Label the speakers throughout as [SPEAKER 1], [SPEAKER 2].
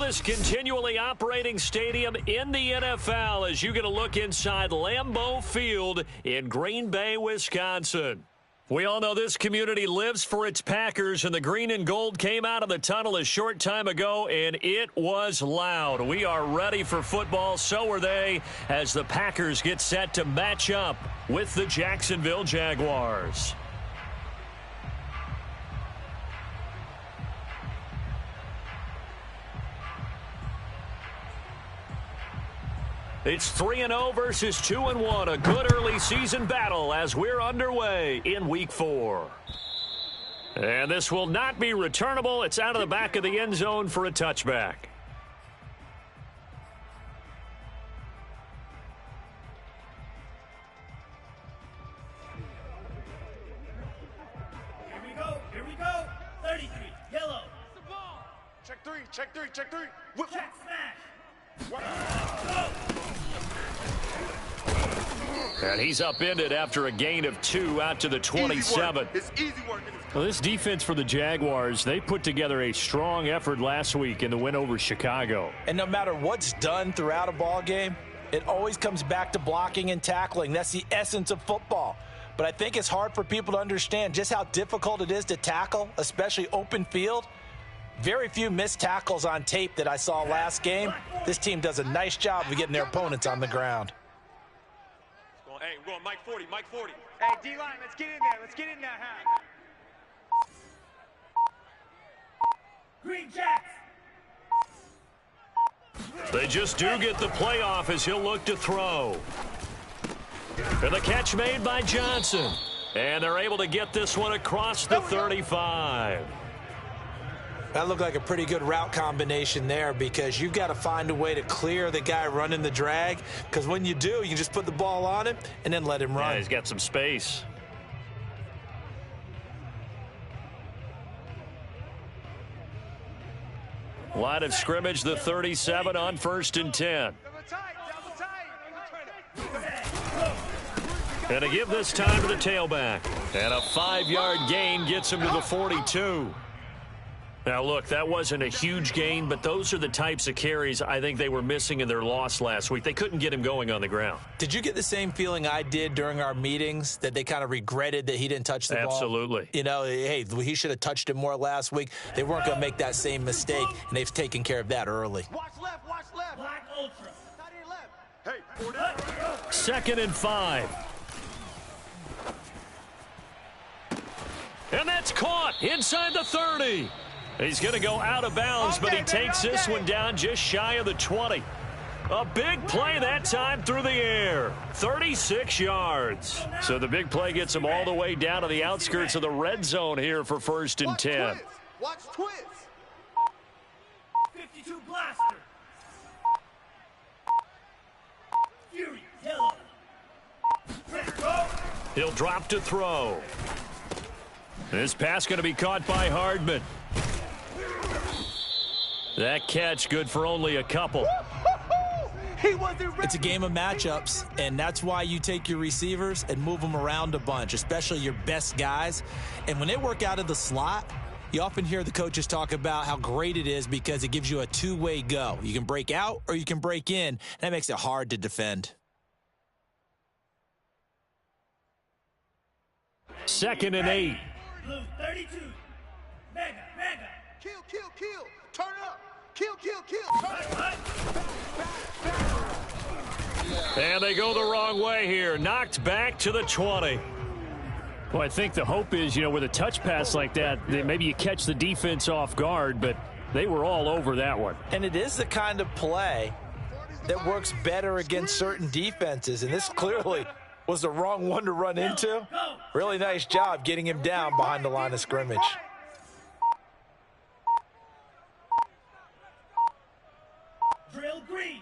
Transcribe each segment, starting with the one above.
[SPEAKER 1] oldest continually operating stadium in the NFL as you get a look inside Lambeau Field in Green Bay, Wisconsin. We all know this community lives for its Packers, and the green and gold came out of the tunnel a short time ago, and it was loud. We are ready for football, so are they, as the Packers get set to match up with the Jacksonville Jaguars. It's 3-0 versus 2-1, a good early season battle as we're underway in Week 4. And this will not be returnable. It's out of the back of the end zone for a touchback.
[SPEAKER 2] Here we go. 33, yellow.
[SPEAKER 3] Check three.
[SPEAKER 2] Whip. Check, smash.
[SPEAKER 1] And he's upended after a gain of 2 out to the 27.
[SPEAKER 3] It's easy work.
[SPEAKER 1] Well, this defense for the Jaguars, they put together a strong effort last week in the win over Chicago.
[SPEAKER 4] And no matter what's done throughout a ball game, it always comes back to blocking and tackling. That's the essence of football. But I think it's hard for people to understand just how difficult it is to tackle, especially open field. Very few missed tackles on tape that I saw last game. This team does a nice job of getting their opponents on the ground.
[SPEAKER 3] Hey, we're going Mike 40.
[SPEAKER 5] Hey, D-line, let's get in there. Huh?
[SPEAKER 2] Green Jacks.
[SPEAKER 1] They just do get the playoff as he'll look to throw. And the catch made by Johnson. And they're able to get this one across the 35.
[SPEAKER 4] That looked like a pretty good route combination there because you've got to find a way to clear the guy running the drag, because when you do, you can just put the ball on him and then let him run.
[SPEAKER 1] Yeah, he's got some space. Line of scrimmage, the 37 on 1st and 10. And to give this time to the tailback. And a 5-yard gain gets him to the 42. Now, look, that wasn't a huge gain, but those are the types of carries I think they were missing in their loss last week. They couldn't get him going on the ground.
[SPEAKER 4] Did you get the same feeling I did during our meetings, that they kind of regretted that he didn't touch the ball?
[SPEAKER 1] Absolutely.
[SPEAKER 4] You know, hey, he should have touched it more last week. They weren't going to make that same mistake, and they've taken care of that early.
[SPEAKER 5] Watch left.
[SPEAKER 2] Black Ultra.
[SPEAKER 5] Not in left.
[SPEAKER 3] Hey, 40.
[SPEAKER 1] 2nd and 5. And that's caught inside the 30. He's going to go out of bounds, but he takes this one down just shy of the 20. A big play that time through the air. 36 yards. So the big play gets him all the way down to the outskirts of the red zone here for 1st and 10.
[SPEAKER 5] Watch twist.
[SPEAKER 2] 52 blaster. Fury, yellow.
[SPEAKER 1] He'll drop to throw. This pass going to be caught by Hardman. That catch good for only a couple.
[SPEAKER 4] It's a game of matchups, and that's why you take your receivers and move them around a bunch, especially your best guys. And when they work out of the slot, you often hear the coaches talk about how great it is because it gives you a two-way go. You can break out or you can break in. That makes it hard to defend.
[SPEAKER 1] 2nd and 8.
[SPEAKER 2] Blue 32. Mega.
[SPEAKER 5] Kill. Turn up. Kill. Turn up.
[SPEAKER 1] And they go the wrong way here. Knocked back to the 20. Well, I think the hope is, with a touch pass like that maybe you catch the defense off guard, but they were all over that one.
[SPEAKER 4] And it is the kind of play that works better against certain defenses, and this clearly was the wrong one to run into. Really nice job getting him down behind the line of scrimmage.
[SPEAKER 2] Drill green.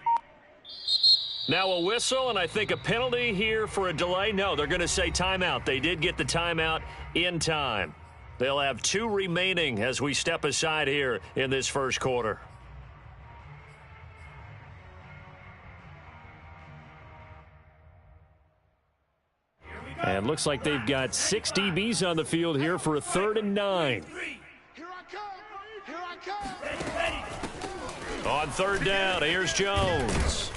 [SPEAKER 1] Now a whistle, and I think a penalty here for a delay. No, they're going to say timeout. They did get the timeout in time. They'll have 2 remaining as we step aside here in this first quarter. And looks like they've got 6 DBs on the field here for a 3rd and 9.
[SPEAKER 5] Here I come.
[SPEAKER 1] On third down, here's Jones.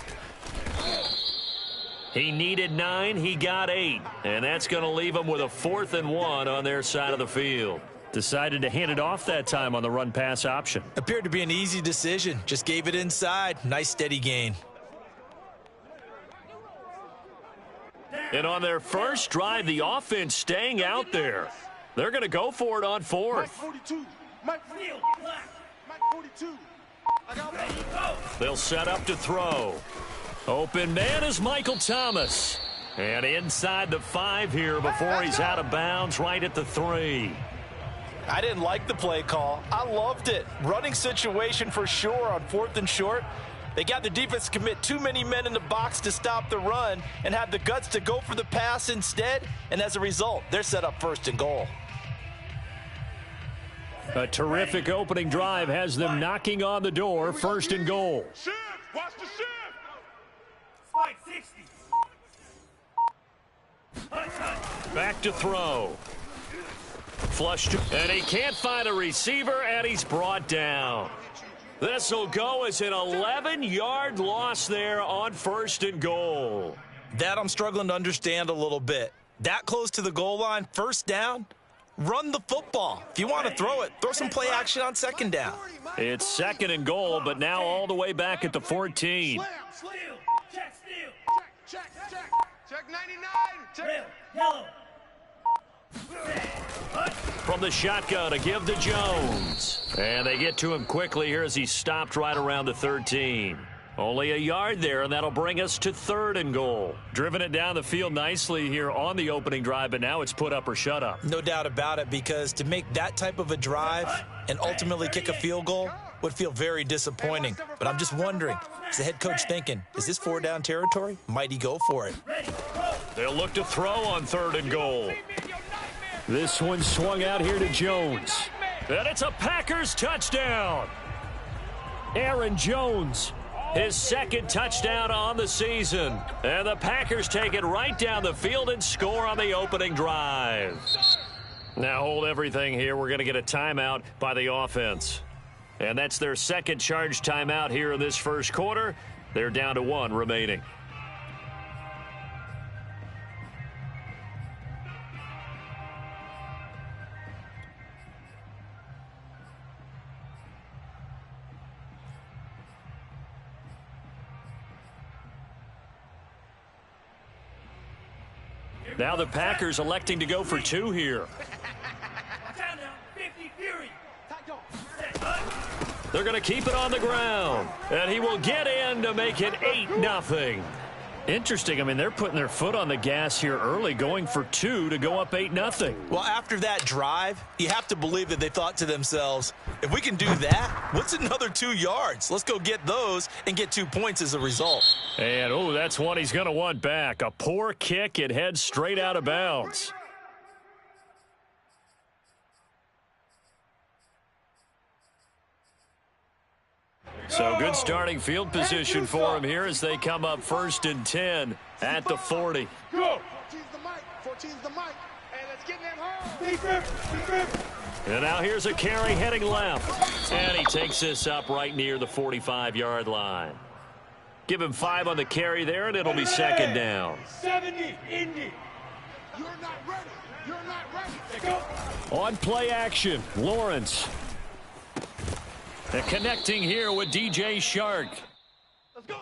[SPEAKER 1] He needed 9, he got 8. And that's going to leave him with a 4th and 1 on their side of the field. Decided to hand it off that time on the run-pass option.
[SPEAKER 4] Appeared to be an easy decision. Just gave it inside. Nice steady gain.
[SPEAKER 1] And on their first drive, the offense staying out there. They're going to go for it on 4th.
[SPEAKER 5] Mike 42. Mike 42. I got one.
[SPEAKER 1] They'll set up to throw. Open man is Michael Thomas. And inside the 5 here before he's out of bounds right at the 3.
[SPEAKER 4] I didn't like the play call. I loved it. Running situation for sure on 4th and short. They got the defense to commit too many men in the box to stop the run and had the guts to go for the pass instead. And as a result, they're set up 1st and goal.
[SPEAKER 1] A terrific opening drive has them knocking on the door, 1st and goal.
[SPEAKER 3] Shift! Watch the shift!
[SPEAKER 2] Spike 60.
[SPEAKER 1] Back to throw. Flush to, and he can't find a receiver, and he's brought down. This will go as an 11-yard loss there on 1st and goal.
[SPEAKER 4] That I'm struggling to understand a little bit. That close to the goal line, 1st down, run the football. If you want to throw it, throw some play action on 2nd down.
[SPEAKER 1] It's 2nd and goal, but now all the way back at the 14.
[SPEAKER 2] Steal. Check steal.
[SPEAKER 5] Check 99.
[SPEAKER 2] Drill. Yellow.
[SPEAKER 1] From the shotgun to give to Jones. And they get to him quickly here as he stopped right around the 13. Only a yard there, and that'll bring us to 3rd and goal. Driven it down the field nicely here on the opening drive, but now it's put up or shut up.
[SPEAKER 4] No doubt about it, because to make that type of a drive and ultimately kick a field goal would feel very disappointing. But I'm just wondering, is the head coach thinking, is this 4-down territory? Might he go for it?
[SPEAKER 1] They'll look to throw on 3rd and goal. This one swung out here to Jones. And it's a Packers touchdown. Aaron Jones, his 2nd touchdown on the season. And the Packers take it right down the field and score on the opening drive. Now hold everything here. We're going to get a timeout by the offense. And that's their 2nd charge timeout here in this 1st quarter. They're down to 1 remaining. Now the Packers electing to go for 2 here.
[SPEAKER 2] Timeout. 50 Fury.
[SPEAKER 1] They're going to keep it on the ground. And he will get in to make it 8-0. Interesting. I mean, they're putting their foot on the gas here early, going for 2 to go up 8-0.
[SPEAKER 4] Well, after that drive, you have to believe that they thought to themselves, if we can do that, what's another 2 yards? Let's go get those and get 2 points as a result.
[SPEAKER 1] And, oh, that's one he's going to want back. A poor kick. It heads straight out of bounds. So good starting field position for him here as they come up 1st and 10 at the 40.
[SPEAKER 5] Go. 14's the mic. 14's the mic. Hey, let's get them home.
[SPEAKER 1] And now here's a carry heading left. And he takes this up right near the 45-yard line. Give him 5 on the carry there, and it'll be 2nd down.
[SPEAKER 2] 70 Indy.
[SPEAKER 5] You're not ready. You're not ready.
[SPEAKER 1] On play action, Lawrence. And connecting here with DJ Shark.
[SPEAKER 2] Let's go.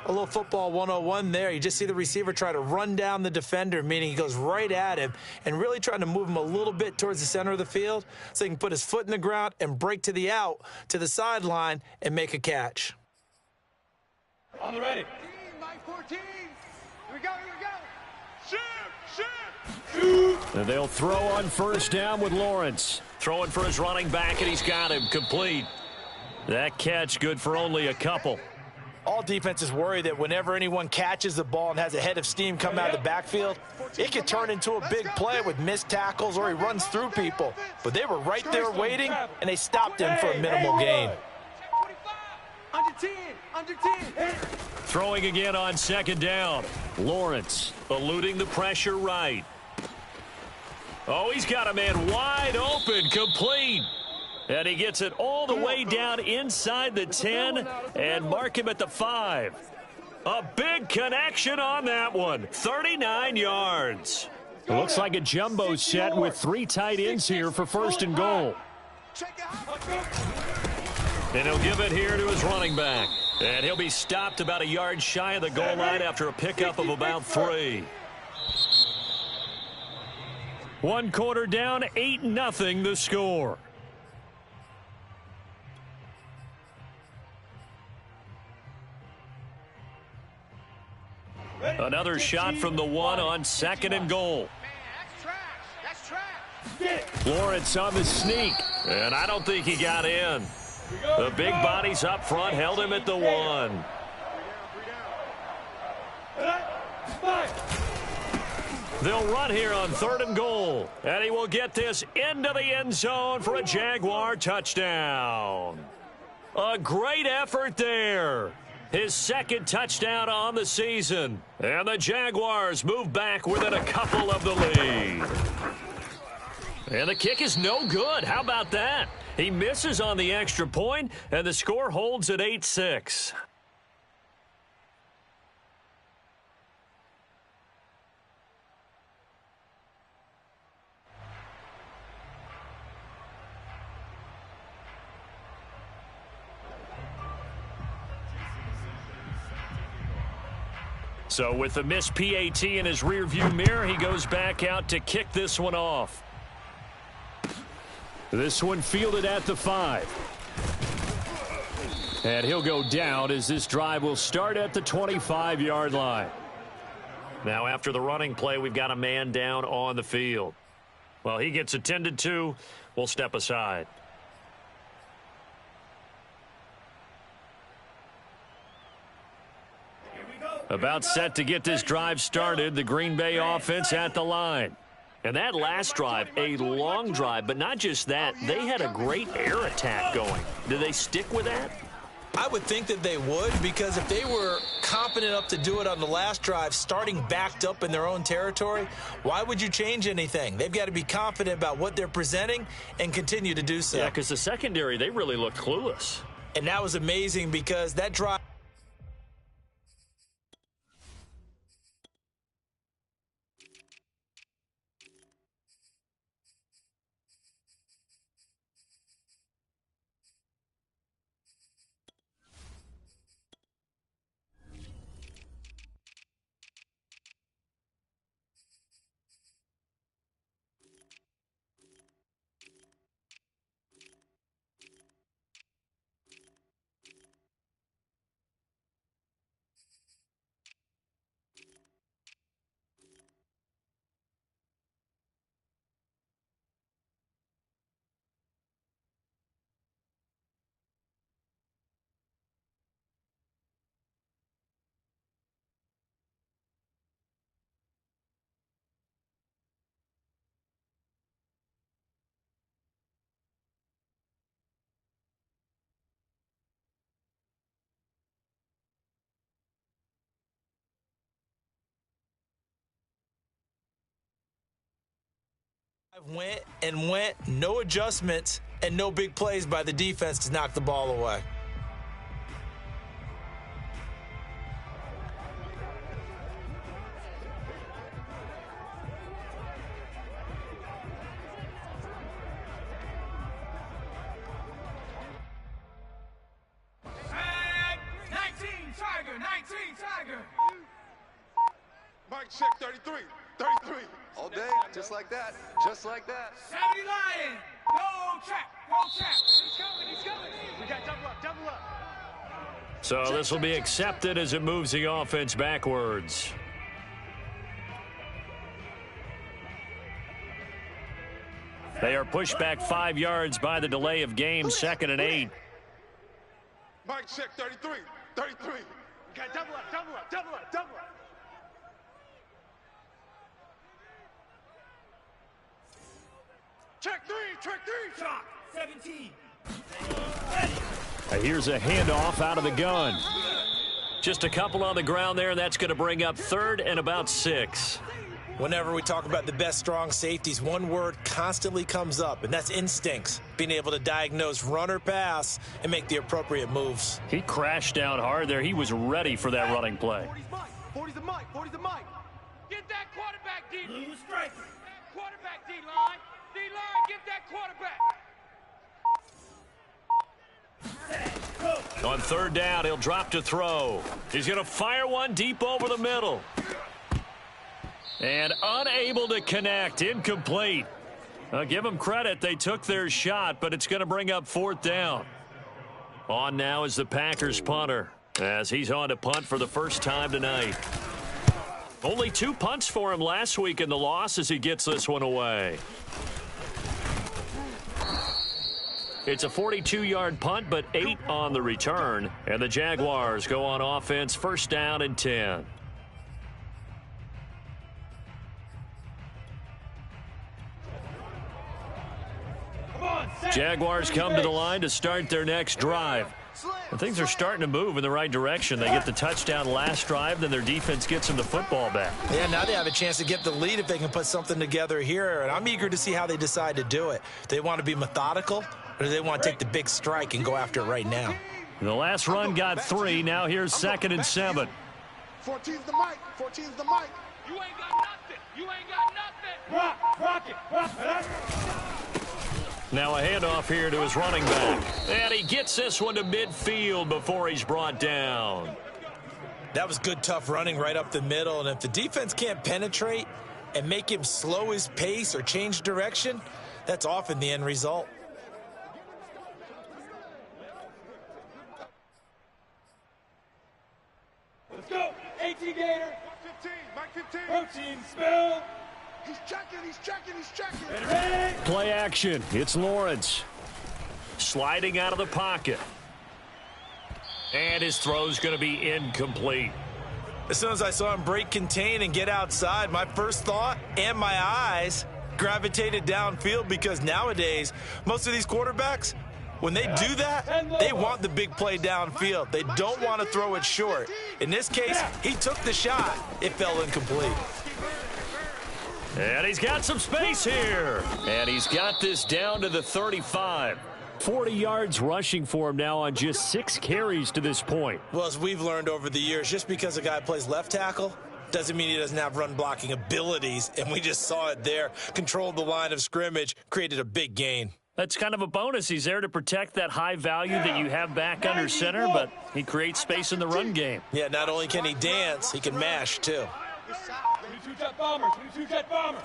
[SPEAKER 4] A little football 101 there. You just see the receiver try to run down the defender, meaning he goes right at him and really trying to move him a little bit towards the center of the field so he can put his foot in the ground and break to the out, to the sideline, and make a catch.
[SPEAKER 2] On the ready.
[SPEAKER 5] Mike 14. Here we go.
[SPEAKER 3] Shift!
[SPEAKER 1] And they'll throw on 1st down with Lawrence. Throwing for his running back, and he's got him complete. That catch good for only a couple.
[SPEAKER 4] All defenses worry that whenever anyone catches the ball and has a head of steam come out of the backfield, it could turn into a big play with missed tackles or he runs through people. But they were right there waiting, and they stopped him for a minimal gain.
[SPEAKER 5] Under 10.
[SPEAKER 1] Throwing again on 2nd down. Lawrence eluding the pressure right. Oh, he's got a man wide open, complete. And he gets it all the way down inside the 10 and mark him at the 5. A big connection on that one. 39 yards. It looks like a jumbo set with 3 tight ends here for first and goal. And he'll give it here to his running back. And he'll be stopped about a yard shy of the goal line after a pickup of about 3. 1 quarter down, 8-0 the score. Another shot from the 1 on 2nd and goal. Lawrence on the sneak, and I don't think he got in. The big bodies up front held him at the 1. They'll run here on 3rd and goal, and he will get this into the end zone for a Jaguar touchdown. A great effort there. His 2nd touchdown on the season. And the Jaguars move back within a couple of the lead. And the kick is no good. How about that? He misses on the extra point, and the score holds at 8-6. So with the missed PAT in his rearview mirror, he goes back out to kick this one off. This one fielded at the 5. And he'll go down as this drive will start at the 25-yard line. Now after the running play, we've got a man down on the field. Well, he gets attended to. We'll step aside. About set to get this drive started, the Green Bay offense at the line. And that last drive, a long drive, but not just that, they had a great air attack going. Do they stick with that?
[SPEAKER 4] I would think that they would, because if they were competent enough to do it on the last drive, starting backed up in their own territory, why would you change anything? They've got to be confident about what they're presenting and continue to do so.
[SPEAKER 1] Yeah, because the secondary, they really looked clueless.
[SPEAKER 4] And that was amazing because that drive... went, no adjustments and no big plays by the defense to knock the ball away.
[SPEAKER 3] Mike check 33. 33.
[SPEAKER 6] All day, just like that. Just like that.
[SPEAKER 2] 70 Lion. Go check. Go check.
[SPEAKER 5] He's coming. He's coming. We got double up. Double up.
[SPEAKER 1] So this will be accepted as it moves the offense backwards. They are pushed back 5 yards by the delay of game, 2nd and 8.
[SPEAKER 3] Mike check 33. 33.
[SPEAKER 5] We got double up. Double up. Double up. Double up.
[SPEAKER 2] Check 3. Check 3. Shot. 17.
[SPEAKER 1] Here's a handoff out of the gun. Just a couple on the ground there, and that's going to bring up 3rd and about 6.
[SPEAKER 4] Whenever we talk about the best strong safeties, one word constantly comes up, and that's instincts. Being able to diagnose run or pass and make the appropriate moves.
[SPEAKER 1] He crashed down hard there. He was ready for that running play.
[SPEAKER 5] 40's the mic. 40's the mic.
[SPEAKER 2] Get that quarterback, D. Blue strike. Quarterback, D-line. D-line, get that quarterback.
[SPEAKER 1] On third down, he'll drop to throw. He's going to fire one deep over the middle. And unable to connect. Incomplete. I'll give them credit. They took their shot, but it's going to bring up fourth down. On now is the Packers punter, as he's on to punt for the first time tonight. Only 2 punts for him last week in the loss as he gets this one away. It's a 42-yard punt, but 8 on the return. And the Jaguars go on offense, first down and 10. Jaguars come to the line to start their next drive. And things are starting to move in the right direction. They get the touchdown last drive, then their defense gets them the football back.
[SPEAKER 4] Yeah, now they have a chance to get the lead if they can put something together here, and I'm eager to see how they decide to do it. Do they want to be methodical, or do they want to take the big strike and go after it right now?
[SPEAKER 1] The last run got 3. Now here's 2nd and 7.
[SPEAKER 5] 14's the mic. 14's the mic.
[SPEAKER 2] You ain't got nothing. You ain't got nothing.
[SPEAKER 5] Rock it.
[SPEAKER 1] Now a handoff here to his running back. And he gets this one to midfield before he's brought down.
[SPEAKER 4] That was good, tough running right up the middle. And if the defense can't penetrate and make him slow his pace or change direction, that's often the end result.
[SPEAKER 2] Let's go. 18 Gator.
[SPEAKER 3] 15, Mike 15.
[SPEAKER 2] Protein spill.
[SPEAKER 5] He's checking.
[SPEAKER 1] Play action. It's Lawrence. Sliding out of the pocket. And his throw's going to be incomplete.
[SPEAKER 4] As soon as I saw him break contain and get outside, my first thought and my eyes gravitated downfield, because nowadays, most of these quarterbacks, when they do that, they want the big play downfield. They don't want to throw it short. In this case, he took the shot. It fell incomplete.
[SPEAKER 1] And he's got some space here. And he's got this down to the 35. 40 yards rushing for him now on just 6 carries to this point.
[SPEAKER 4] Well, as we've learned over the years, just because a guy plays left tackle doesn't mean he doesn't have run blocking abilities. And we just saw it there. Controlled the line of scrimmage, created a big gain.
[SPEAKER 1] That's kind of a bonus. He's there to protect that high value that you have back under center, but he creates space in the run game.
[SPEAKER 4] Yeah, not only can he dance, he can mash too.
[SPEAKER 2] 22-jet bomber. 22-jet bomber.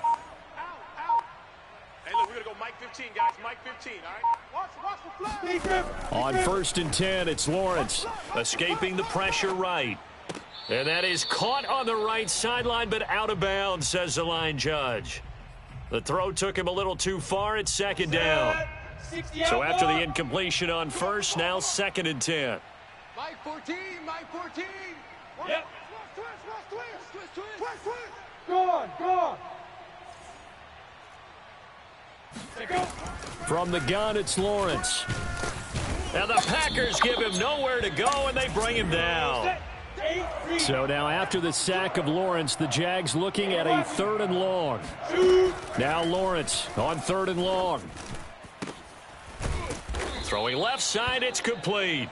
[SPEAKER 6] Hey, look, we're going to go Mike 15, guys. Mike 15, all right?
[SPEAKER 5] Watch the flag.
[SPEAKER 1] On 1st and 10, it's Lawrence escaping the pressure right. And that is caught on the right sideline, but out of bounds, says the line judge. The throw took him a little too far. It's 2nd down. So after the incompletion on 1st, now 2nd and 10.
[SPEAKER 5] Mike 14.
[SPEAKER 2] Yep.
[SPEAKER 5] Twist.
[SPEAKER 2] Gone.
[SPEAKER 1] From the gun, it's Lawrence. Now the Packers give him nowhere to go, and they bring him down. So now after the sack of Lawrence, the Jags looking at a 3rd and long. Now Lawrence on 3rd and long. Throwing left side, it's complete.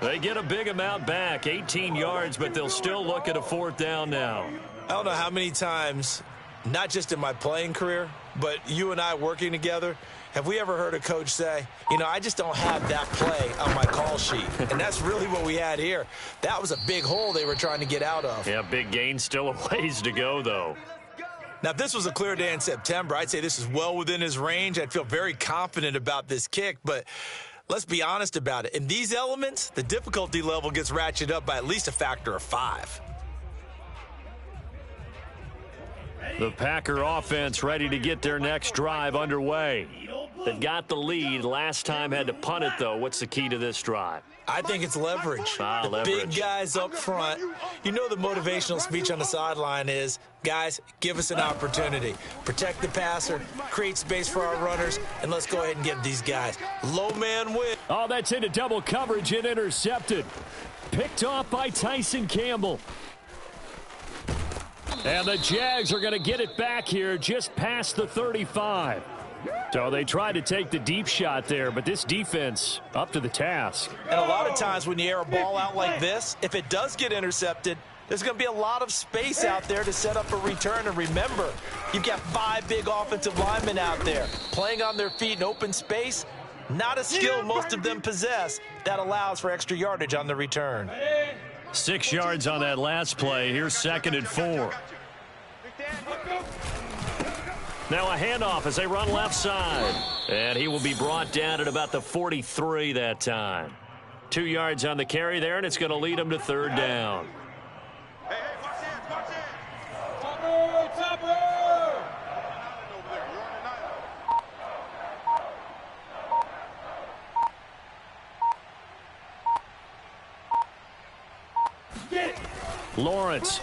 [SPEAKER 1] They get a big amount back, 18 yards, but they'll still look at a 4th down now.
[SPEAKER 4] I don't know how many times, not just in my playing career, but you and I working together, have we ever heard a coach say, I just don't have that play on my call sheet. And that's really what we had here. That was a big hole they were trying to get out of.
[SPEAKER 1] Yeah, big gain, still a ways to go, though.
[SPEAKER 4] Now, if this was a clear day in September, I'd say this is well within his range. I'd feel very confident about this kick, but let's be honest about it. In these elements, the difficulty level gets ratcheted up by at least a factor of 5.
[SPEAKER 1] The Packer offense ready to get their next drive underway. They've got the lead. Last time had to punt it, though. What's the key to this drive?
[SPEAKER 4] I think it's leverage. The
[SPEAKER 1] Leverage.
[SPEAKER 4] big guys up front. The motivational speech on the sideline is, guys, give us an opportunity. Protect the passer, create space for our runners, and let's go ahead and give these guys low man win.
[SPEAKER 1] Oh, that's into double coverage and intercepted. Picked off by Tyson Campbell. And the Jags are going to get it back here just past the 35. So they tried to take the deep shot there, but this defense up to the task.
[SPEAKER 4] And a lot of times when you air a ball out like this, if it does get intercepted, there's going to be a lot of space out there to set up a return. And remember, you've got 5 big offensive linemen out there playing on their feet in open space. Not a skill most of them possess that allows for extra yardage on the return.
[SPEAKER 1] 6 yards on that last play. Here's 2nd and 4. Now a handoff as they run left side. And he will be brought down at about the 43 that time. 2 yards on the carry there, and it's going to lead him to 3rd down.
[SPEAKER 3] Hey, watch hands, watch hands.
[SPEAKER 1] Lawrence.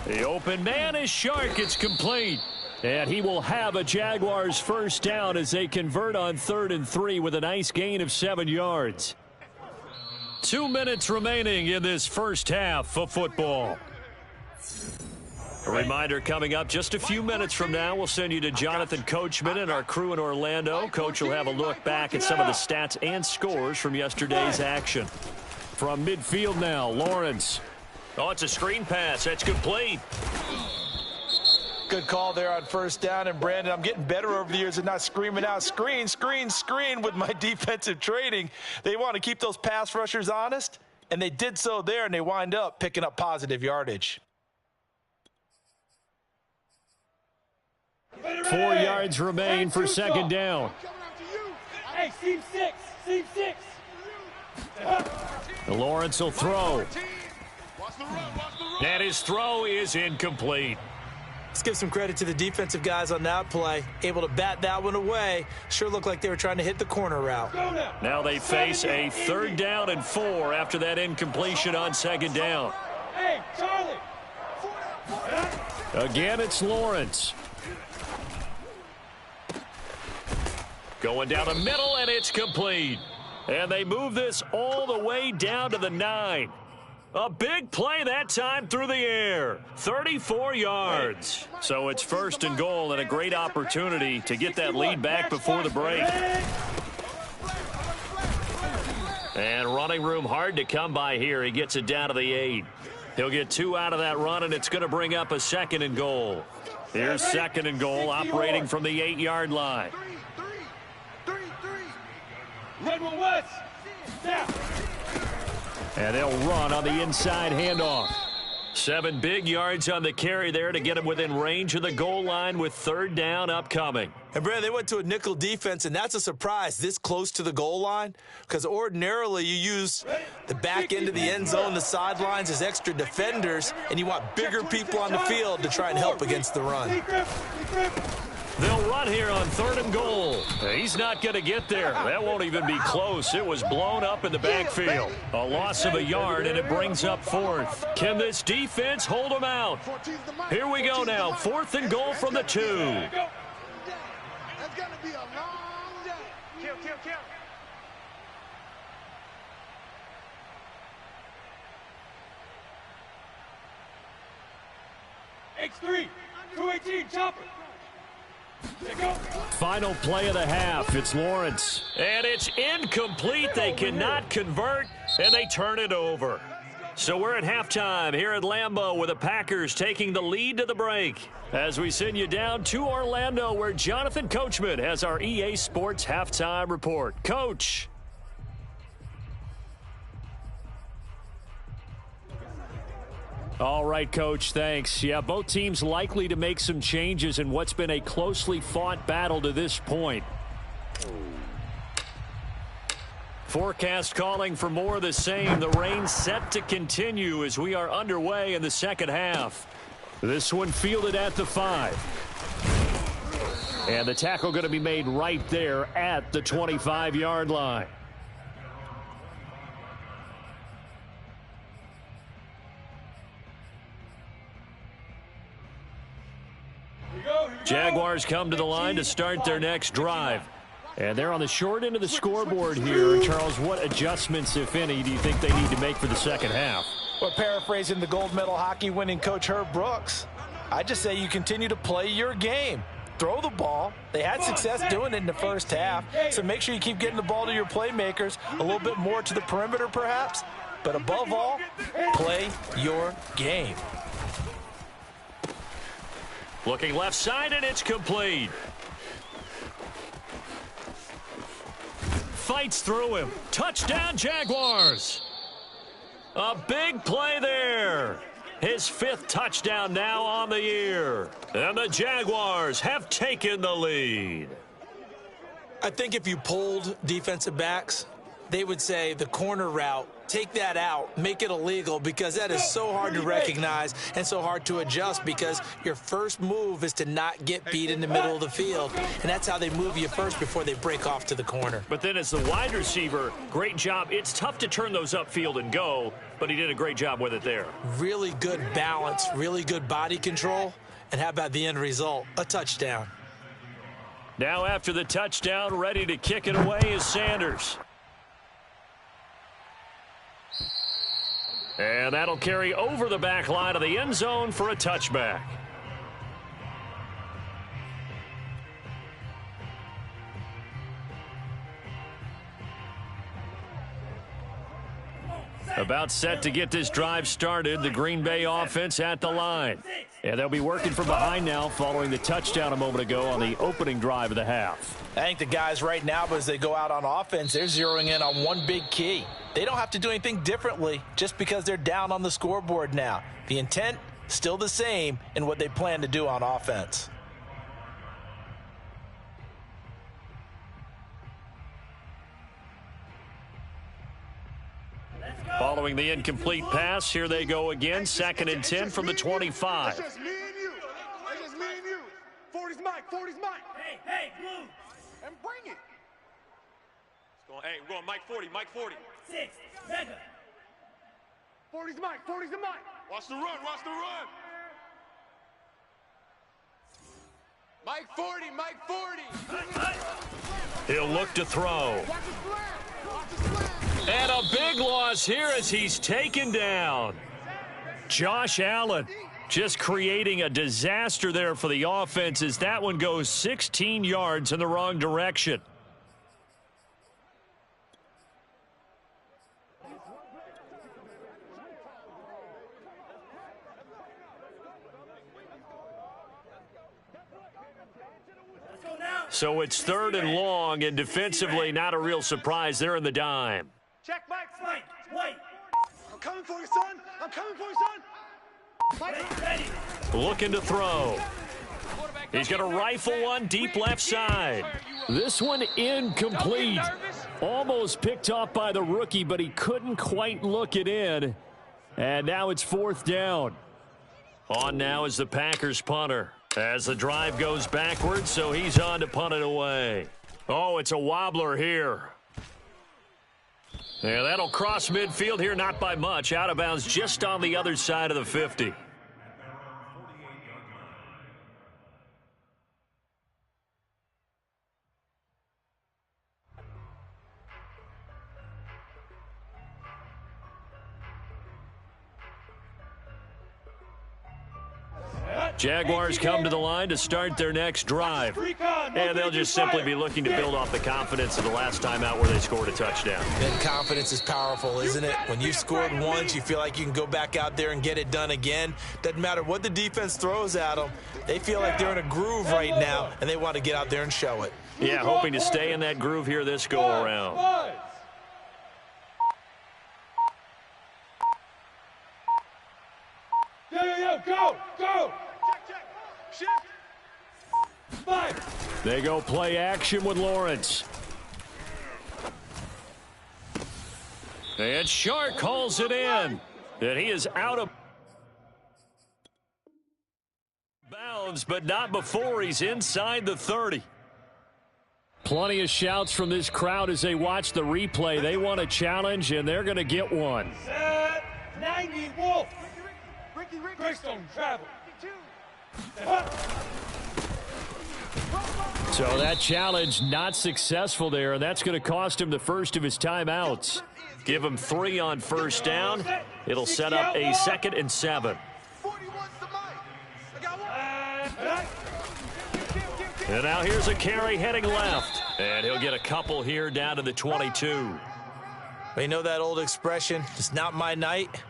[SPEAKER 1] The open man is Shark. It's complete. And he will have a Jaguars first down as they convert on 3rd and 3 with a nice gain of 7 yards. 2 minutes remaining in this first half of football. A reminder coming up just a few minutes from now. We'll send you to Jonathan Coachman and our crew in Orlando. Coach will have a look back at some of the stats and scores from yesterday's action. From midfield now, Lawrence. Oh, it's a screen pass. That's complete.
[SPEAKER 4] Good call there on first down. And, Brandon, I'm getting better over the years at not screaming out screen, screen, screen with my defensive training. They want to keep those pass rushers honest, and they did so there, and they wind up picking up positive yardage.
[SPEAKER 1] 4 yards remain for 2nd down.
[SPEAKER 5] Hey, seam 6, seam 6.
[SPEAKER 1] Lawrence will throw. And his throw is incomplete.
[SPEAKER 4] Let's give some credit to the defensive guys on that play. Able to bat that one away. Sure looked like they were trying to hit the corner route.
[SPEAKER 1] Now they face a 3rd down and 4 after that incompletion on 2nd down.
[SPEAKER 5] Hey, Charlie.
[SPEAKER 1] Again, it's Lawrence. Going down the middle, and it's complete. And they move this all the way down to the 9. A big play that time through the air. 34 yards. So it's 1st and goal and a great opportunity to get that lead back before the break. And running room hard to come by here. He gets it down to the 8. He'll get 2 out of that run, and it's going to bring up a 2nd and goal. Here's 2nd and goal operating from the 8-yard line.
[SPEAKER 5] Red one west. Now.
[SPEAKER 1] And they'll run on the inside handoff. 7 big yards on the carry there to get him within range of the goal line with 3rd down upcoming.
[SPEAKER 4] And, Brad, they went to a nickel defense, and that's a surprise this close to the goal line, because ordinarily you use the back end of the end zone, the sidelines as extra defenders, and you want bigger people on the field to try and help against the run.
[SPEAKER 1] They'll run here on 3rd and goal. He's not going to get there. That won't even be close. It was blown up in the backfield. A loss of a yard, and it brings up 4th. Can this defense hold them out? Here we go now. 4th and goal from the 2.
[SPEAKER 5] That's going to be a long day.
[SPEAKER 6] Kill.
[SPEAKER 5] X3, 218, chopper.
[SPEAKER 1] Final play of the half. It's Lawrence. And it's incomplete. They cannot convert, and they turn it over. So we're at halftime here at Lambeau with the Packers taking the lead to the break. As we send you down to Orlando where Jonathan Coachman has our EA Sports halftime report. Coach. All right, Coach, thanks. Yeah, both teams likely to make some changes in what's been a closely fought battle to this point. Forecast calling for more of the same. The rain set to continue as we are underway in the second half. This one fielded at the 5. And the tackle going to be made right there at the 25-yard line. Jaguars come to the line to start their next drive. And they're on the short end of the scoreboard here. Charles, what adjustments, if any, do you think they need to make for the second half?
[SPEAKER 4] Or paraphrasing the gold medal hockey winning coach Herb Brooks, I just say you continue to play your game. Throw the ball. They had success doing it in the first half, so make sure you keep getting the ball to your playmakers, a little bit more to the perimeter perhaps, but above all, play your game.
[SPEAKER 1] Looking left side, and it's complete. Fights through him. Touchdown, Jaguars. A big play there. His 5th touchdown now on the year. And the Jaguars have taken the lead.
[SPEAKER 4] I think if you polled defensive backs, they would say the corner route, take that out, make it illegal, because that is so hard to recognize and so hard to adjust, because your first move is to not get beat in the middle of the field, and that's how they move you first before they break off to the corner.
[SPEAKER 1] But then as the wide receiver, great job. It's tough to turn those upfield and go, but he did a great job with it there.
[SPEAKER 4] Really good balance, really good body control, and how about the end result? A touchdown.
[SPEAKER 1] Now after the touchdown, ready to kick it away is Sanders. And that'll carry over the back line of the end zone for a touchback. About set to get this drive started, the Green Bay offense at the line. And they'll be working from behind now following the touchdown a moment ago on the opening drive of the half.
[SPEAKER 4] I think the guys right now, as they go out on offense, they're zeroing in on one big key. They don't have to do anything differently just because they're down on the scoreboard now. The intent, still the same in what they plan to do on offense.
[SPEAKER 1] Following the incomplete pass, here they go again. 2nd and 10 from the 25.
[SPEAKER 5] That's just me and you. That's just me and you. 40's Mike. 40's Mike.
[SPEAKER 2] Hey, Blue.
[SPEAKER 5] And bring it.
[SPEAKER 6] Hey, we're going Mike 40, Mike 40.
[SPEAKER 2] 6, Mega.
[SPEAKER 5] 40's Mike. 40's the Mike.
[SPEAKER 6] Watch the run, watch the run. Mike 40, Mike 40.
[SPEAKER 1] He'll look to throw.
[SPEAKER 5] Watch the slam. Watch the slam.
[SPEAKER 1] And a big loss here as he's taken down. Josh Allen just creating a disaster there for the offense as that one goes 16 yards in the wrong direction. So it's 3rd and long, and defensively not a real surprise. They're in the dime.
[SPEAKER 5] Check Mike.
[SPEAKER 2] Mike, White.
[SPEAKER 5] I'm coming for you, son. I'm coming for you, son. Mike.
[SPEAKER 2] Ready.
[SPEAKER 1] Looking to throw. He's going to rifle one deep left side. This one incomplete. Almost picked off by the rookie, but he couldn't quite look it in. And now it's 4th down. On now is the Packers punter. As the drive goes backwards, so he's on to punt it away. Oh, it's a wobbler here. Yeah, that'll cross midfield here, not by much. Out of bounds just on the other side of the 50. Jaguars come to the line to start their next drive. And they'll just simply be looking to build off the confidence of the last time out where they scored a touchdown.
[SPEAKER 4] And confidence is powerful, isn't it? When you've scored once, you feel like you can go back out there and get it done again. Doesn't matter what the defense throws at them. They feel like they're in a groove right now, and they want to get out there and show it.
[SPEAKER 1] Yeah, hoping to stay in that groove here this go-around.
[SPEAKER 5] Go. Check. Shift.
[SPEAKER 1] They go play action with Lawrence. And Shark calls it in. And he is out of bounds, but not before he's inside the 30. Plenty of shouts from this crowd as they watch the replay. They want a challenge, and they're going to get one.
[SPEAKER 5] Set 90 Wolf. Greystone travel.
[SPEAKER 1] So that challenge not successful there, and that's going to cost him the first of his timeouts. Give him 3 on 1st down, It'll set up a 2nd and 7.
[SPEAKER 3] 41's the mic. I got one.
[SPEAKER 1] And now here's a carry heading left. And he'll get a couple here down to the 22.
[SPEAKER 4] Well, you know that old expression, it's not my night?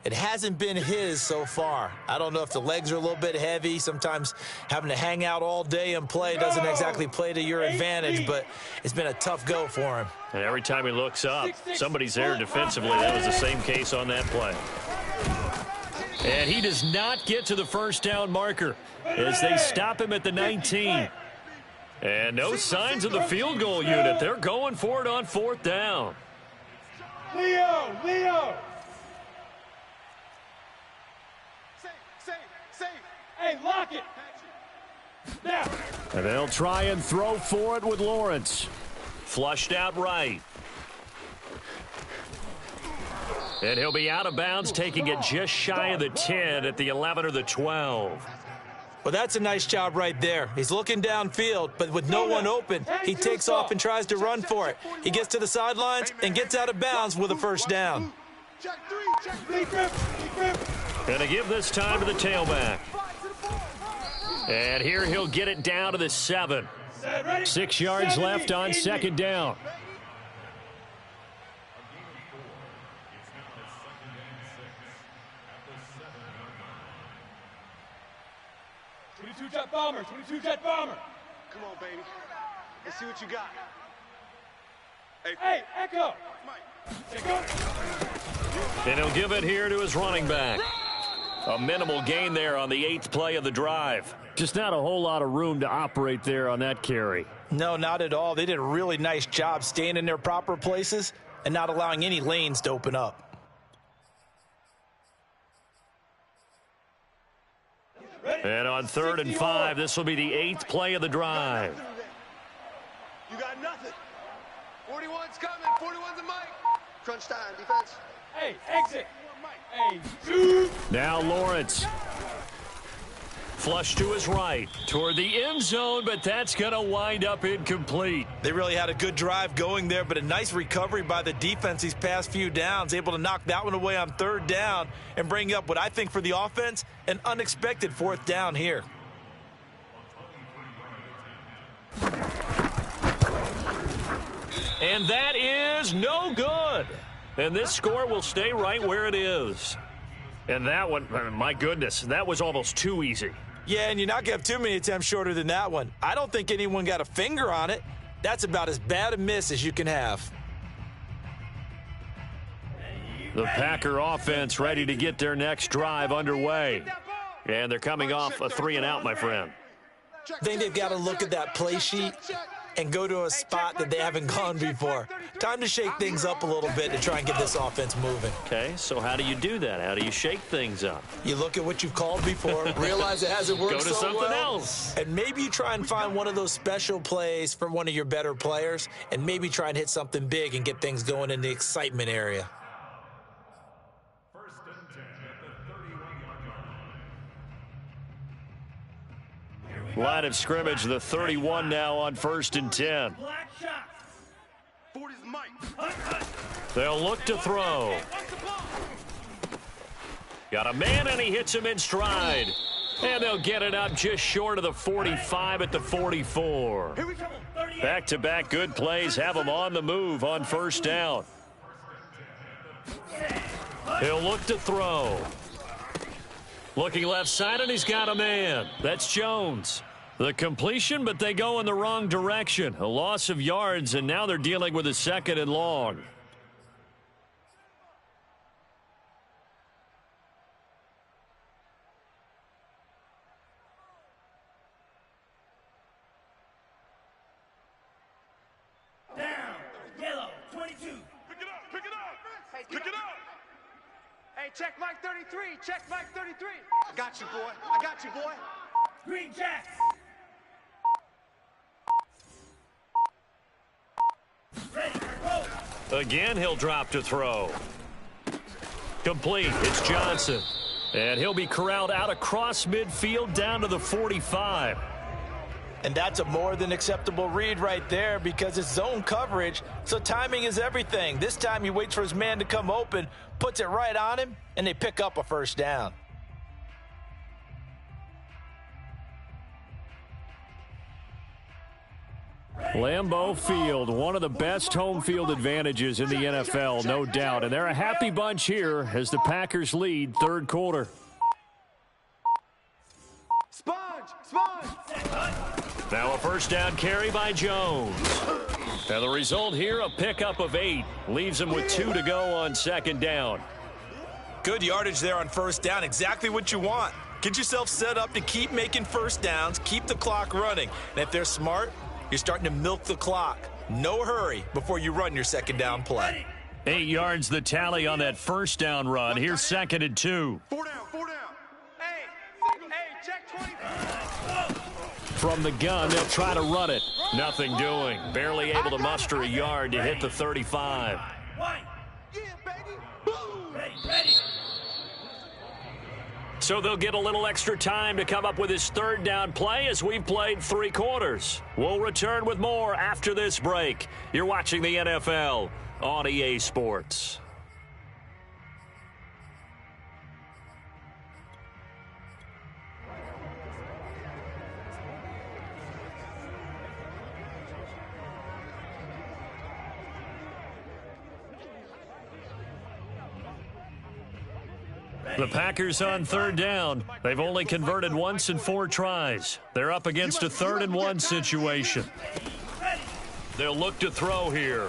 [SPEAKER 4] It hasn't been his so far. I don't know if the legs are a little bit heavy. Sometimes having to hang out all day and play doesn't exactly play to your advantage, but it's been a tough go for him.
[SPEAKER 1] And every time he looks up, somebody's there defensively. That was the same case on that play. And he does not get to the first down marker as they stop him at the 19. And no signs of the field goal unit. They're going for it on 4th down.
[SPEAKER 5] Leo!
[SPEAKER 3] Safe.
[SPEAKER 5] Hey, lock it! Now!
[SPEAKER 1] And they'll try and throw for it with Lawrence. Flushed out right. And he'll be out of bounds, taking it just shy of the 10 at the 11 or the 12.
[SPEAKER 4] Well, that's a nice job right there. He's looking downfield, but with no one open, he takes off and tries to run for it. He gets to the sidelines and gets out of bounds with a first down.
[SPEAKER 5] Check 3,
[SPEAKER 1] Gonna give this time to the tailback. And here he'll get it down to the 7. 6 yards left on 2nd down.
[SPEAKER 5] jet bomber, 22 jet bomber.
[SPEAKER 3] Come on, baby. Let's see what you got.
[SPEAKER 5] Hey, Echo.
[SPEAKER 1] And he'll give it here to his running back. A minimal gain there on the 8th play of the drive. Just not a whole lot of room to operate there on that carry.
[SPEAKER 4] No, not at all. They did a really nice job staying in their proper places and not allowing any lanes to open up.
[SPEAKER 1] And on 3rd and 5, this will be the 8th play of the drive.
[SPEAKER 3] You got nothing. 41's coming. 41's a mic. Crunch time, defense.
[SPEAKER 5] Hey, exit. Hey, shoot.
[SPEAKER 1] Now Lawrence. Flush to his right toward the end zone, but that's going to wind up incomplete.
[SPEAKER 4] They really had a good drive going there, but a nice recovery by the defense these past few downs, able to knock that one away on 3rd down and bring up what I think for the offense, an unexpected 4th down here.
[SPEAKER 1] And that is no good. And this score will stay right where it is. And that one, my goodness, that was almost too easy.
[SPEAKER 4] Yeah, and you're not going to have too many attempts shorter than that one. I don't think anyone got a finger on it. That's about as bad a miss as you can have.
[SPEAKER 1] The Packer offense ready to get their next drive underway. And they're coming off a 3-and-out, my friend.
[SPEAKER 4] I think they've got to look at that play sheet and go to a spot that they haven't gone before. Time to shake things up a little bit to try and get this offense moving.
[SPEAKER 1] Okay, so how do you do that? How do you shake things up?
[SPEAKER 4] You look at what you've called before, realize it hasn't worked so well.
[SPEAKER 1] Go to something else.
[SPEAKER 4] And maybe you try and find one of those special plays from one of your better players, and maybe try and hit something big and get things going in the excitement area.
[SPEAKER 1] Line of scrimmage, the 31 now on 1st and 10.
[SPEAKER 3] 40's mic.
[SPEAKER 1] They'll look to throw. Got a man, and he hits him in stride. And they'll get it up just short of the 45 at the 44. Back-to-back good plays have him on the move on 1st down. He'll look to throw. Looking left side, and he's got a man. That's Jones. The completion, but they go in the wrong direction. A loss of yards, and now they're dealing with a 2nd and long.
[SPEAKER 5] Down, yellow, 22.
[SPEAKER 6] Pick it up, pick it up,
[SPEAKER 2] Hey,
[SPEAKER 6] pick it up.
[SPEAKER 2] Hey, check Mike 33. Check Mike 33.
[SPEAKER 3] I got you, boy. I got you, boy.
[SPEAKER 5] Green jacks. Ready, go.
[SPEAKER 1] Again, he'll drop to throw. Complete. It's Johnson. And he'll be corralled out across midfield down to the 45.
[SPEAKER 4] And that's a more than acceptable read right there because it's zone coverage, so timing is everything. This time he waits for his man to come open, puts it right on him, and they pick up a first down.
[SPEAKER 1] Lambeau Field, one of the best home field advantages in the NFL, no doubt. And they're a happy bunch here as the Packers lead third quarter. Now a first down carry by Jones. And the result here, a pickup of 8. Leaves him with 2 to go on second down.
[SPEAKER 4] Good yardage there on first down. Exactly what you want. Get yourself set up to keep making first downs, keep the clock running. And if they're smart, you're starting to milk the clock. No hurry before you run your second down play.
[SPEAKER 1] 8 yards the tally on that first down run. Here's 2nd and 2.
[SPEAKER 3] 4 down.
[SPEAKER 2] Hey, check 20.
[SPEAKER 1] From the gun, they'll try to run it. Nothing doing. Barely able to muster a yard to hit the 35.
[SPEAKER 3] Yeah, baby. Boom.
[SPEAKER 2] Ready.
[SPEAKER 1] So they'll get a little extra time to come up with his third down play as we've played 3 quarters. We'll return with more after this break. You're watching the NFL on EA Sports. The Packers on third down. They've only converted once in 4 tries. They're up against a 3rd and 1 situation. They'll look to throw here.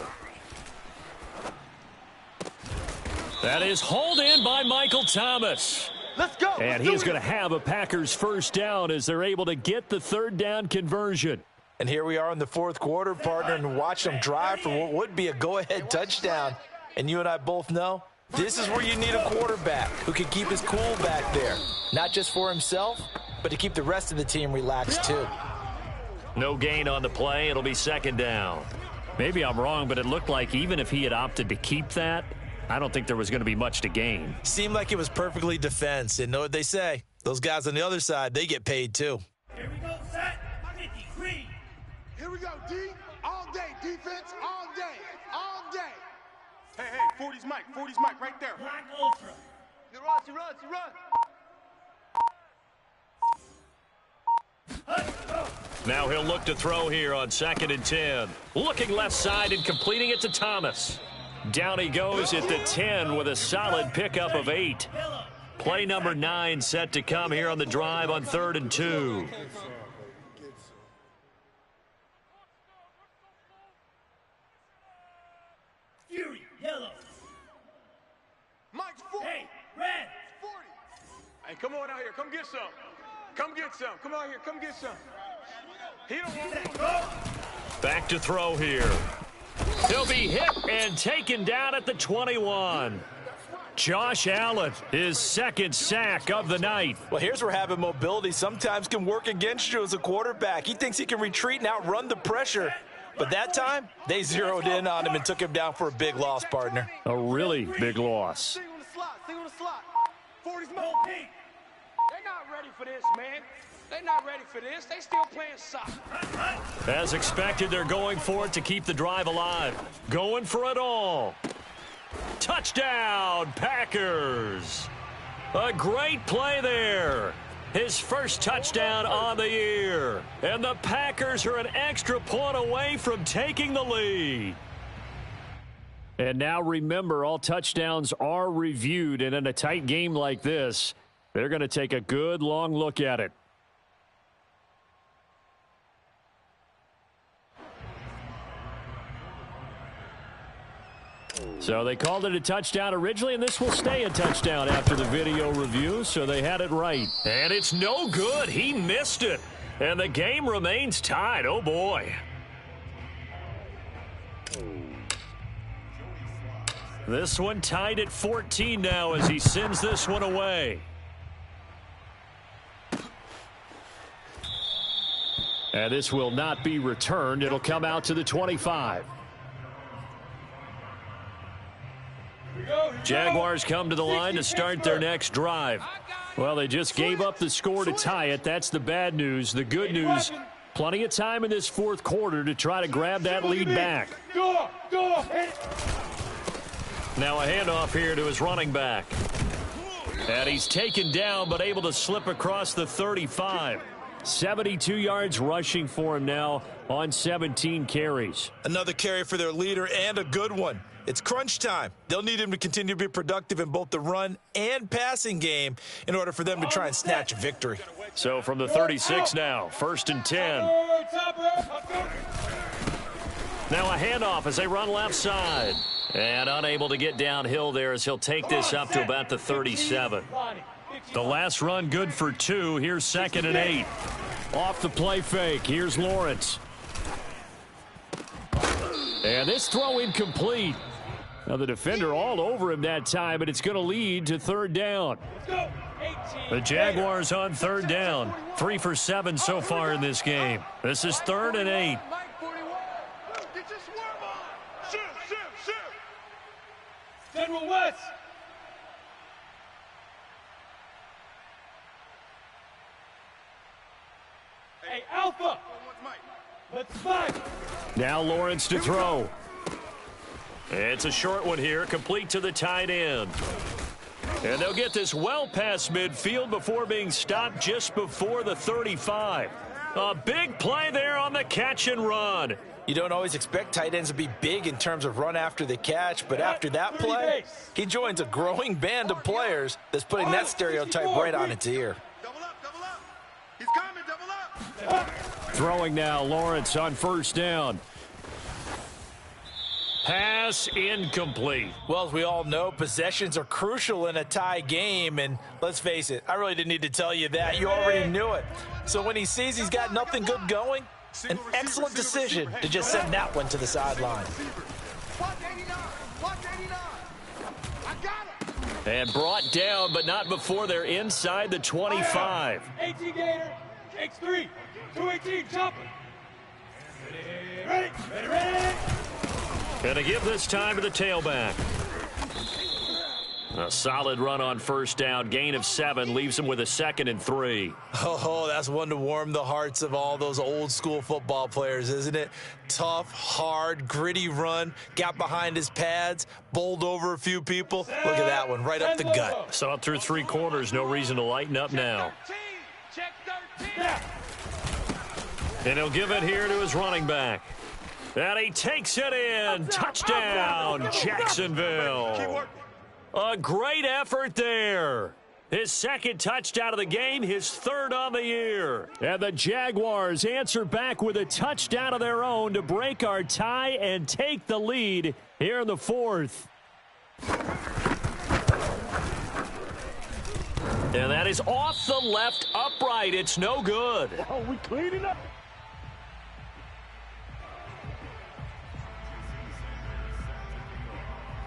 [SPEAKER 1] That is hauled in by Michael Thomas.
[SPEAKER 3] Let's go.
[SPEAKER 1] And he's going to have a Packers first down as they're able to get the third down conversion.
[SPEAKER 4] And here we are in the 4th quarter, partner, and watch them drive for what would be a go-ahead touchdown. And you and I both know this is where you need a quarterback who can keep his cool back there. Not just for himself, but to keep the rest of the team relaxed too.
[SPEAKER 1] No gain on the play. It'll be second down. Maybe I'm wrong, but it looked like even if he had opted to keep that, I don't think there was going to be much to gain.
[SPEAKER 4] Seemed like it was perfectly defense. And know what they say? Those guys on the other side, they get paid too.
[SPEAKER 2] Here we go, set. 53.
[SPEAKER 5] Here we go, D. All day. Defense all day. All day.
[SPEAKER 3] Hey, 40's Mike right there.
[SPEAKER 2] Black Ultra.
[SPEAKER 3] He runs.
[SPEAKER 1] Now he'll look to throw here on 2nd and 10. Looking left side and completing it to Thomas. Down he goes at the 10 with a solid pickup of 8. Play number 9 set to come here on the drive on 3rd and 2.
[SPEAKER 2] Fury, yellow.
[SPEAKER 3] Mike's 40.
[SPEAKER 2] Hey, red.
[SPEAKER 3] 40.
[SPEAKER 6] Hey, come on out here. Come get some. Come get some. Come out here. Come get some. He don't want it.
[SPEAKER 1] Back to throw here. He'll be hit and taken down at the 21. Josh Allen, his 2nd sack of the night.
[SPEAKER 4] Well, here's where having mobility sometimes can work against you as a quarterback. He thinks he can retreat and outrun the pressure. But that time, they zeroed in on him and took him down for a big loss, partner.
[SPEAKER 1] A really big loss.
[SPEAKER 3] Sing on the slot. 40's Mike.
[SPEAKER 2] They're not ready for this, man. They're not ready for this. They still playing soccer.
[SPEAKER 1] As expected, they're going for it to keep the drive alive. Going for it all. Touchdown, Packers. A great play there. His first touchdown on the year. And the Packers are an extra point away from taking the lead. And now remember, all touchdowns are reviewed. And in a tight game like this, they're going to take a good long look at it. So they called it a touchdown originally, and this will stay a touchdown after the video review, so they had it right. And it's no good. He missed it. And the game remains tied. Oh, boy. This one tied at 14 now as he sends this one away. And this will not be returned. It'll come out to the 25. Jaguars come to the line to start their next drive. Well, they just gave up the score to tie it. That's the bad news. The good news, Plenty of time in this fourth quarter to try to grab that lead back.
[SPEAKER 5] Go, hit it.
[SPEAKER 1] Now a handoff here to his running back. And he's taken down but able to slip across the 35. 72 yards rushing for him now on 17 carries.
[SPEAKER 4] Another carry for their leader and a good one. It's crunch time. They'll need him to continue to be productive in both the run and passing game in order for them to try and snatch a victory.
[SPEAKER 1] So from the 36 now, 1st and 10. Now a handoff as they run left side. And unable to get downhill there as he'll take this up to about the 37. The last run good for 2. Here's 2nd and 8. Off the play fake. Here's Lawrence. And this throw incomplete. Now the defender all over him that time, but it's going to lead to 3rd down. The Jaguars on 3rd down. 3 for 7 so far in this game. This is 3rd and 8.
[SPEAKER 3] Get your swerve on. Shoot.
[SPEAKER 5] General West. Hey, Alpha. Let's fight.
[SPEAKER 1] Now Lawrence to throw. It's a short one here, complete to the tight end. And they'll get this well past midfield before being stopped just before the 35. A big play there on the catch and run.
[SPEAKER 4] You don't always expect tight ends to be big in terms of run after the catch, but after that play, he joins a growing band of players that's putting that stereotype right on its ear.
[SPEAKER 3] Double up. He's coming, double up.
[SPEAKER 1] Throwing now, Lawrence on 1st down. Pass incomplete.
[SPEAKER 4] Well, as we all know, possessions are crucial in a tie game, and let's face it, I really didn't need to tell you that. You already knew it. So when he sees he's got nothing good going, an excellent decision to just send that one to the sideline.
[SPEAKER 3] Watch 89. I got him.
[SPEAKER 1] And brought down, but not before they're inside the 25.
[SPEAKER 5] 18 Gator, takes 3. 218, jumping. Ready.
[SPEAKER 1] And to give this time to the tailback. A solid run on 1st down. Gain of 7 leaves him with a 2nd and 3.
[SPEAKER 4] Oh, that's one to warm the hearts of all those old school football players, isn't it? Tough, hard, gritty run. Got behind his pads, bowled over a few people. Look at that one, right up the gut.
[SPEAKER 1] Saw it through 3 quarters. No reason to lighten up now.
[SPEAKER 2] Check 13.
[SPEAKER 1] And he'll give it here to his running back. And he takes it in. Touchdown, Jacksonville. A great effort there. His 2nd touchdown of the game, his 3rd on the year. And the Jaguars answer back with a touchdown of their own to break our tie and take the lead here in the 4th. And that is off the left upright. It's no good.
[SPEAKER 5] Oh, we cleaning up.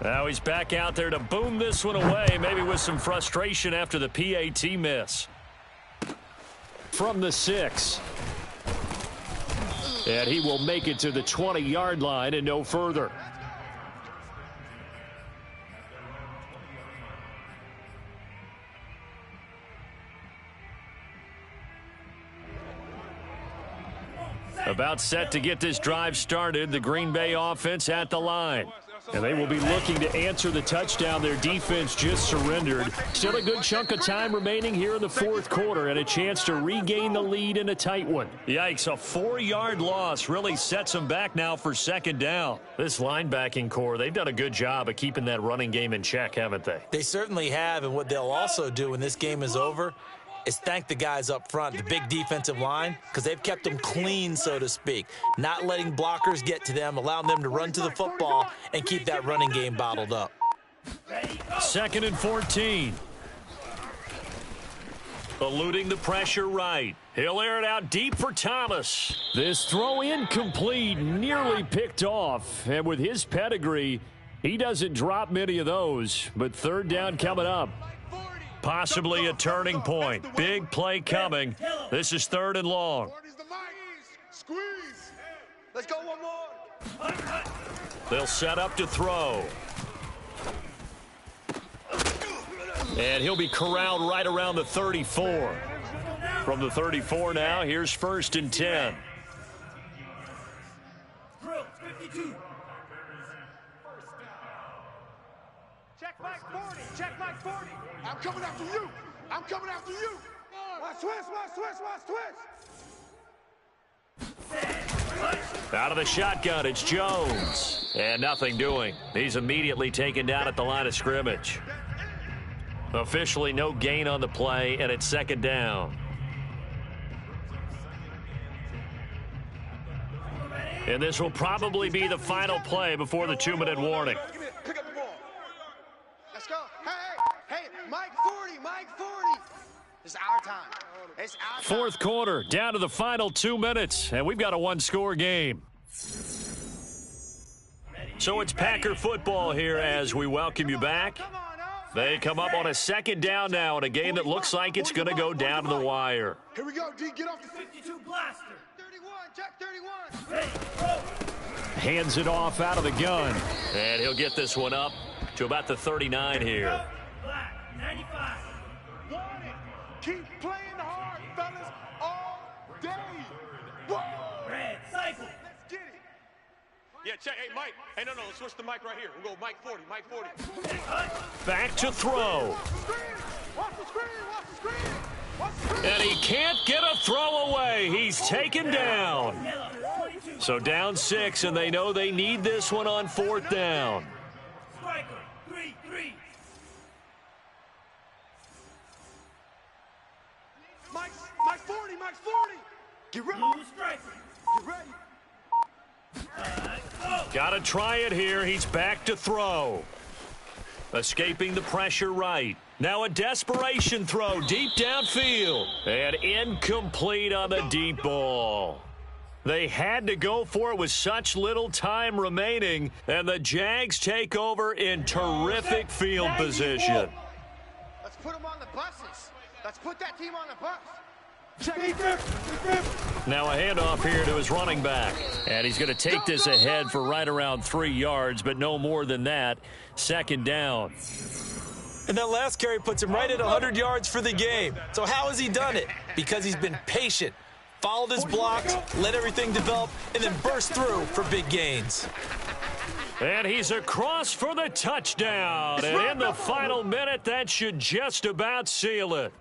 [SPEAKER 1] Now he's back out there to boom this one away, maybe with some frustration after the PAT miss. From the 6. And he will make it to the 20-yard line and no further. About set to get this drive started, the Green Bay offense at the line. And they will be looking to answer the touchdown their defense just surrendered. Still a good chunk of time remaining here in the 4th quarter and a chance to regain the lead in a tight one. Yikes, a 4-yard loss really sets them back now for 2nd down. This linebacking core, they've done a good job of keeping that running game in check, haven't they?
[SPEAKER 4] They certainly have, and what they'll also do when this game is over is thank the guys up front, the big defensive line, because they've kept them clean, so to speak. Not letting blockers get to them, allowing them to run to the football and keep that running game bottled up.
[SPEAKER 1] 2nd and 14. Eluding the pressure right. He'll air it out deep for Thomas. This throw incomplete, nearly picked off. And with his pedigree, he doesn't drop many of those. But 3rd down coming up. Possibly a turning point. Big play coming. This is 3rd and long.
[SPEAKER 3] Squeeze. Let's go one more.
[SPEAKER 1] They'll set up to throw. And he'll be corralled right around the 34. From the 34 now, here's 1st and 10.
[SPEAKER 5] 22. Check Mike 40. Check Mike 40. I'm coming after you. I'm coming after you. Watch twist, watch twist, watch twist.
[SPEAKER 1] Out of the shotgun, it's Jones. And nothing doing. He's immediately taken down at the line of scrimmage. Officially no gain on the play, and it's second down. And this will probably be the final play before the 2-minute warning.
[SPEAKER 3] Pick up the ball. Let's go. Hey, Mike 40, Mike 40. It's our time. It's our time.
[SPEAKER 1] Fourth quarter, down to the final 2 minutes, and we've got a one-score game. So it's Packer football here as we welcome you back. They come up on a second down now in a game that looks like it's going to go down to the wire.
[SPEAKER 5] Here we go, D. Get off the 52 blaster.
[SPEAKER 3] 31, check 31.
[SPEAKER 1] Hands it off out of the gun, and he'll get this one up to about the 39 here.
[SPEAKER 5] Black, 95. Want it. Keep playing hard, fellas, all day. Red, cycle. Let's get it.
[SPEAKER 6] Yeah, check. Hey, Mike. Hey, no, let's switch the mic right here. We'll go Mike 40, Mike 40.
[SPEAKER 1] Back to throw.
[SPEAKER 5] Watch the screen, watch the screen. Watch the screen.
[SPEAKER 1] And he can't get a throw away. He's taken down. So down 6, and they know they need this one on fourth down.
[SPEAKER 5] Striker, 3-3. Mike 40, Mike 40. Get ready. Striker. Get ready.
[SPEAKER 1] Got to try it here. He's back to throw. Escaping the pressure right. Now a desperation throw deep downfield. And incomplete on the deep ball. They had to go for it with such little time remaining. And the Jags take over in terrific field position.
[SPEAKER 3] Let's put them on the buses. Let's put that team on the bus.
[SPEAKER 1] Now a handoff here to his running back. And he's going to take this ahead for right around 3 yards, but no more than that. Second down.
[SPEAKER 4] And that last carry puts him right at 100 yards for the game. So how has he done it? Because he's been patient, followed his blocks, let everything develop, and then burst through for big gains.
[SPEAKER 1] And he's across for the touchdown. And in the final minute, that should just about seal it.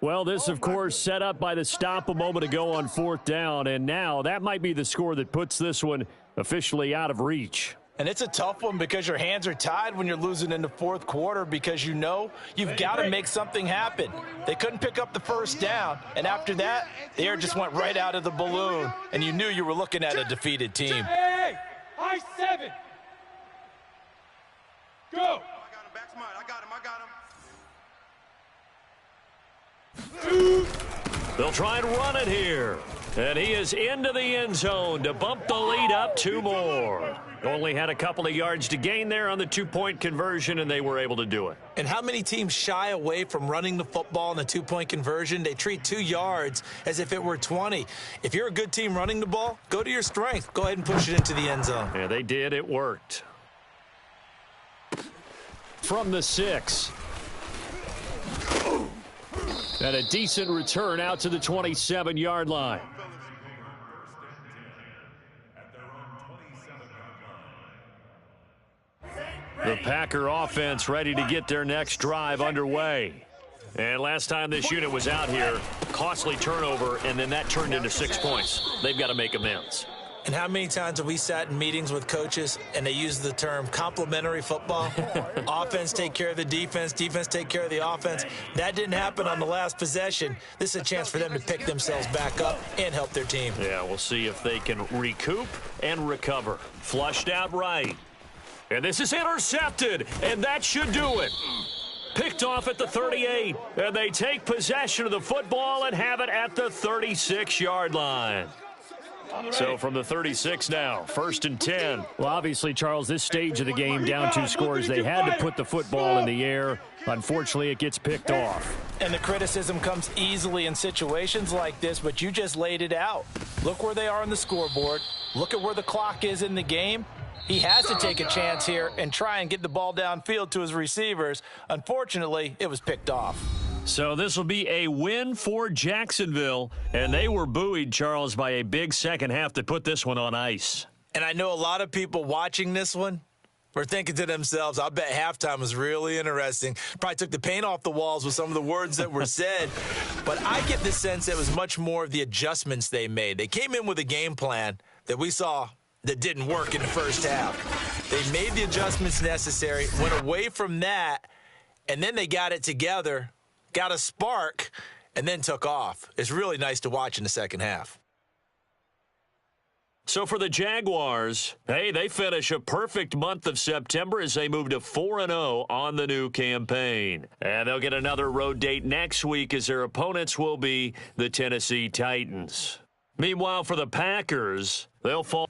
[SPEAKER 1] Well, this, of course, set up by the stop a moment ago on fourth down. And now that might be the score that puts this one officially out of reach.
[SPEAKER 4] And it's a tough one because your hands are tied when you're losing in the fourth quarter because you know you've got to make something happen. They couldn't pick up the first down, and after that, the air just went right out of the balloon, and you knew you were looking at a defeated team.
[SPEAKER 5] Hey, I-7. Go.
[SPEAKER 3] I got him back smart. I got him.
[SPEAKER 1] They'll try and run it here. And he is into the end zone to bump the lead up 2 more. Only had a couple of yards to gain there on the 2-point conversion, and they were able to do it.
[SPEAKER 4] And how many teams shy away from running the football in the 2-point conversion? They treat 2 yards as if it were 20. If you're a good team running the ball, go to your strength. Go ahead and push it into the end zone.
[SPEAKER 1] Yeah, they did. It worked. From the 6. And a decent return out to the 27-yard line. The Packer offense ready to get their next drive underway. And last time this unit was out here, costly turnover, and then that turned into 6 points. They've got to make amends.
[SPEAKER 4] And how many times have we sat in meetings with coaches and they use the term complementary football? Offense take care of the defense, defense take care of the offense. That didn't happen on the last possession. This is a chance for them to pick themselves back up and help their team.
[SPEAKER 1] Yeah, we'll see if they can recoup and recover. Flushed out right. And this is intercepted, and that should do it. Picked off at the 38, and they take possession of the football and have it at the 36-yard line. So from the 36 now, 1st and 10. Well, obviously, Charles, this stage of the game, down 2 scores, they had to put the football in the air. Unfortunately, it gets picked off.
[SPEAKER 4] And the criticism comes easily in situations like this, but you just laid it out. Look where they are on the scoreboard. Look at where the clock is in the game. He has to take a chance here and try and get the ball downfield to his receivers. Unfortunately, it was picked off.
[SPEAKER 1] So this will be a win for Jacksonville, and they were buoyed, Charles, by a big second half to put this one on ice.
[SPEAKER 4] And I know a lot of people watching this one were thinking to themselves, I bet halftime was really interesting. Probably took the paint off the walls with some of the words that were said. But I get the sense it was much more of the adjustments they made. They came in with a game plan that we saw that didn't work in the first half. They made the adjustments necessary, went away from that, and then they got it together, got a spark, and then took off. It's really nice to watch in the second half.
[SPEAKER 1] So for the Jaguars, hey, they finish a perfect month of September as they move to 4-0 on the new campaign. And they'll get another road date next week as their opponents will be the Tennessee Titans. Meanwhile, for the Packers, they'll fall